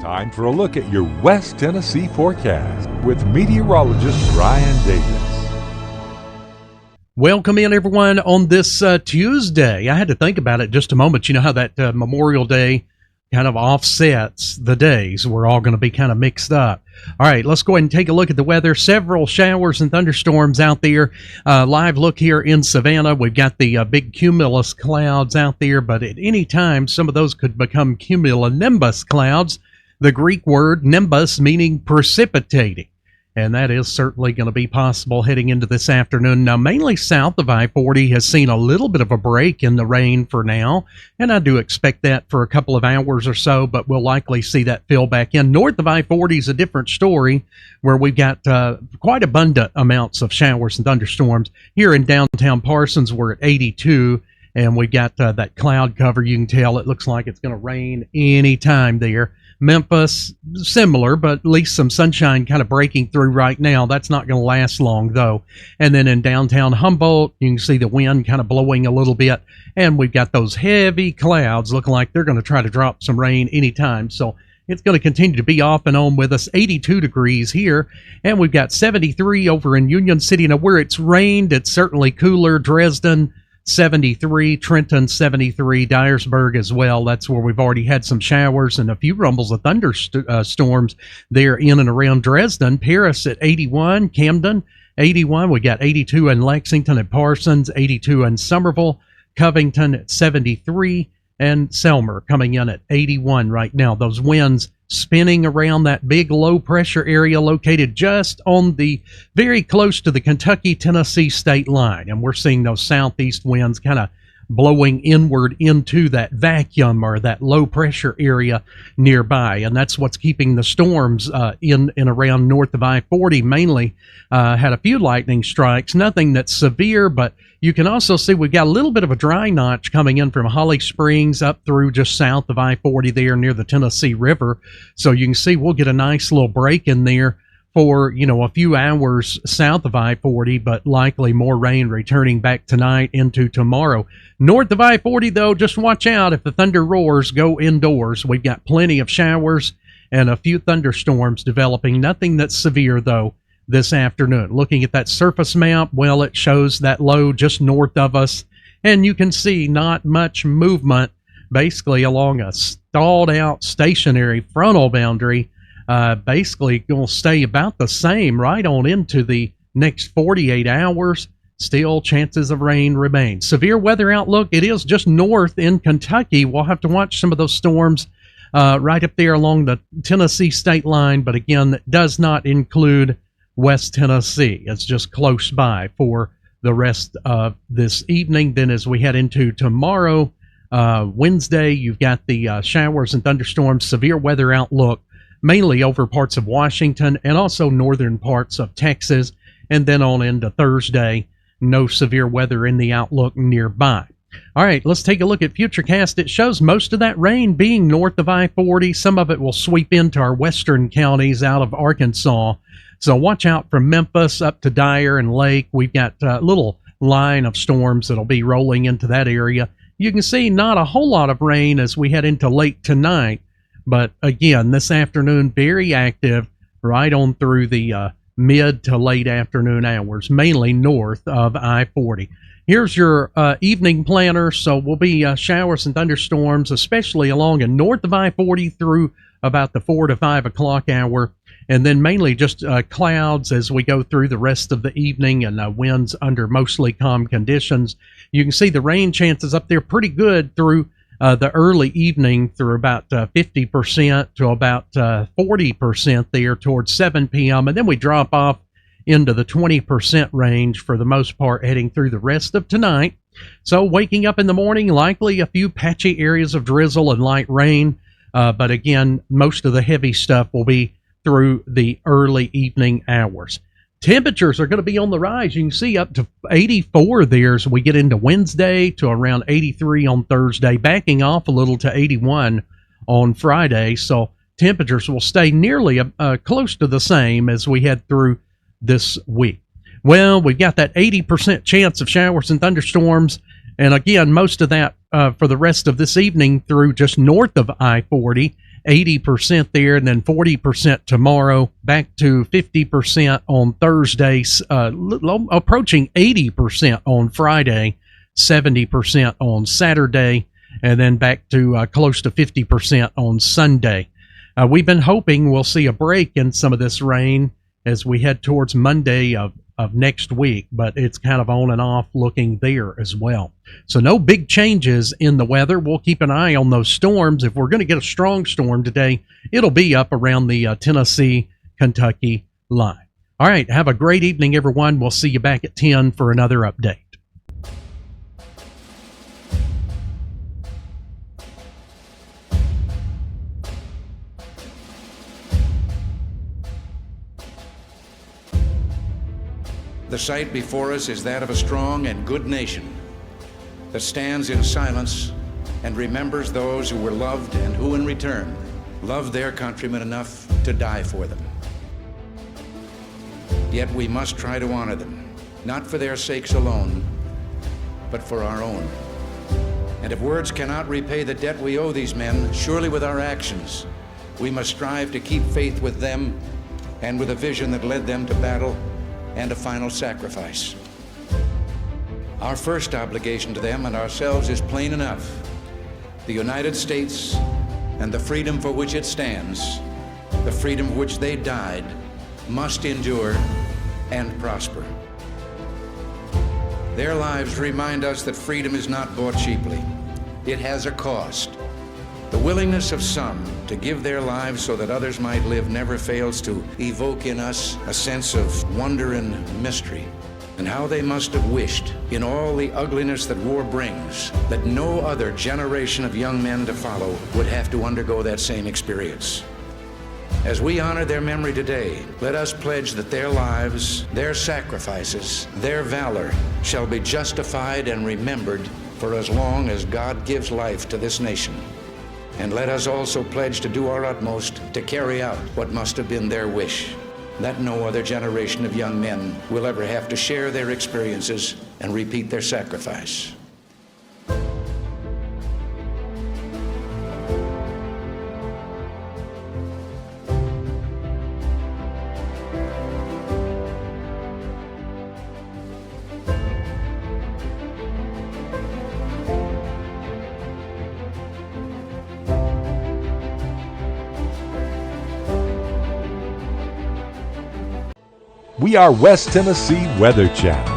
Time for a look at your West Tennessee forecast with meteorologist Brian Davis. Welcome in, everyone, on this Tuesday. I had to think about it just a moment. You know how that Memorial Day kind of offsets the days. We're all going to be kind of mixed up. All right, let's go ahead and take a look at the weather. Several showers and thunderstorms out there. Live look here in Savannah. We've got the big cumulus clouds out there, but at any time, some of those could become cumulonimbus clouds. The Greek word nimbus meaning precipitating. And that is certainly going to be possible heading into this afternoon. Now, mainly south of I-40 has seen a little bit of a break in the rain for now, and I do expect that for a couple of hours or so, but we'll likely see that fill back in. North of I-40 is a different story, where we've got quite abundant amounts of showers and thunderstorms. Here in downtown Parsons, we're at 82, and we've got that cloud cover. You can tell it looks like it's going to rain anytime there. Memphis, similar, but at least some sunshine kind of breaking through right now. That's not going to last long, though. And then in downtown Humboldt, you can see the wind kind of blowing a little bit, and we've got those heavy clouds looking like they're going to try to drop some rain anytime. So it's going to continue to be off and on with us. 82 degrees here, and we've got 73 over in Union City. Now, where it's rained, it's certainly cooler. Dresden, 73, Trenton 73, Dyersburg as well. That's where we've already had some showers and a few rumbles of thunderstorms there in and around Dresden. Paris at 81, Camden 81. We got 82 in Lexington and Parsons, 82 in Somerville, Covington at 73, and Selmer coming in at 81 right now. Those winds spinning around that big low pressure area located just on the very close to the Kentucky-Tennessee state line. And we're seeing those southeast winds kind of blowing inward into that vacuum or that low pressure area nearby. And that's what's keeping the storms in and around north of I-40 mainly. Had a few lightning strikes, nothing that's severe, but you can also see we've got a little bit of a dry notch coming in from Holly Springs up through just south of I-40 there near the Tennessee River. So you can see we'll get a nice little break in there for, you know, a few hours south of I-40, but likely more rain returning back tonight into tomorrow. North of I-40, though, just watch out. If the thunder roars, go indoors. We've got plenty of showers and a few thunderstorms developing. Nothing that's severe, though, this afternoon. Looking at that surface map, well, it shows that low just north of us, and you can see not much movement basically along a stalled out stationary frontal boundary. Basically going to stay about the same right on into the next 48 hours. Still, chances of rain remain. Severe weather outlook, it is just north in Kentucky. We'll have to watch some of those storms right up there along the Tennessee state line, but again, that does not include West Tennessee. It's just close by for the rest of this evening. Then as we head into tomorrow, Wednesday, you've got the showers and thunderstorms, severe weather outlook, mainly over parts of Washington and also northern parts of Texas. And then on into Thursday, no severe weather in the outlook nearby. All right, let's take a look at Futurecast. It shows most of that rain being north of I-40. Some of it will sweep into our western counties out of Arkansas. So watch out from Memphis up to Dyer and Lake. We've got a little line of storms that'll be rolling into that area. You can see not a whole lot of rain as we head into late tonight. But again, this afternoon, very active right on through the mid to late afternoon hours, mainly north of I-40. Here's your evening planner. So we'll be showers and thunderstorms, especially along and north of I-40 through about the 4 to 5 o'clock hour. And then mainly just clouds as we go through the rest of the evening and winds under mostly calm conditions. You can see the rain chances up there pretty good through the early evening through about 50% to about 40% there towards 7 p.m. And then we drop off into the 20% range for the most part heading through the rest of tonight. So waking up in the morning, likely a few patchy areas of drizzle and light rain. But again, most of the heavy stuff will be through the early evening hours. Temperatures are going to be on the rise. You can see up to 84 there as we get into Wednesday, to around 83 on Thursday, backing off a little to 81 on Friday. So temperatures will stay nearly close to the same as we head through this week. Well, we've got that 80% chance of showers and thunderstorms. And again, most of that for the rest of this evening through just north of I-40. 80% there, and then 40% tomorrow, back to 50% on Thursday, approaching 80% on Friday, 70% on Saturday, and then back to close to 50% on Sunday. We've been hoping we'll see a break in some of this rain as we head towards Monday of next week, but it's kind of on and off looking there as well. So no big changes in the weather. We'll keep an eye on those storms. If we're going to get a strong storm today, it'll be up around the Tennessee-Kentucky line. All right, have a great evening, everyone. We'll see you back at 10 for another update. The sight before us is that of a strong and good nation that stands in silence and remembers those who were loved and who in return loved their countrymen enough to die for them. Yet we must try to honor them, not for their sakes alone, but for our own. And if words cannot repay the debt we owe these men, surely with our actions, we must strive to keep faith with them and with a vision that led them to battle and a final sacrifice. Our first obligation to them and ourselves is plain enough. The United States and the freedom for which it stands, the freedom for which they died, must endure and prosper. Their lives remind us that freedom is not bought cheaply. It has a cost. The willingness of some to give their lives so that others might live never fails to evoke in us a sense of wonder and mystery, and how they must have wished, in all the ugliness that war brings, that no other generation of young men to follow would have to undergo that same experience. As we honor their memory today, let us pledge that their lives, their sacrifices, their valor shall be justified and remembered for as long as God gives life to this nation. And let us also pledge to do our utmost to carry out what must have been their wish, that no other generation of young men will ever have to share their experiences and repeat their sacrifice. We are West Tennessee Weather Channel.